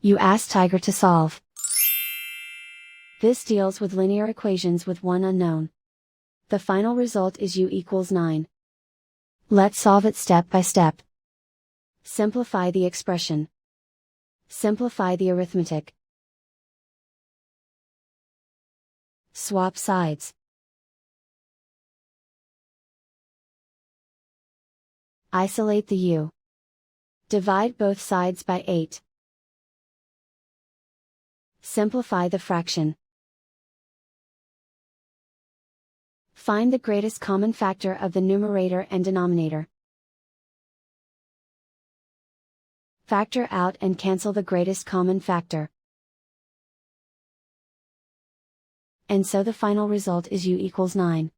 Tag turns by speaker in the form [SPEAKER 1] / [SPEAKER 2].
[SPEAKER 1] You ask Tiger to solve. This deals with linear equations with one unknown. The final result is u equals 9. Let's solve it step by step. Simplify the expression. Simplify the arithmetic. Swap sides. Isolate the u. Divide both sides by 8. Simplify the fraction. Find the greatest common factor of the numerator and denominator. Factor out and cancel the greatest common factor. And so the final result is u equals 9.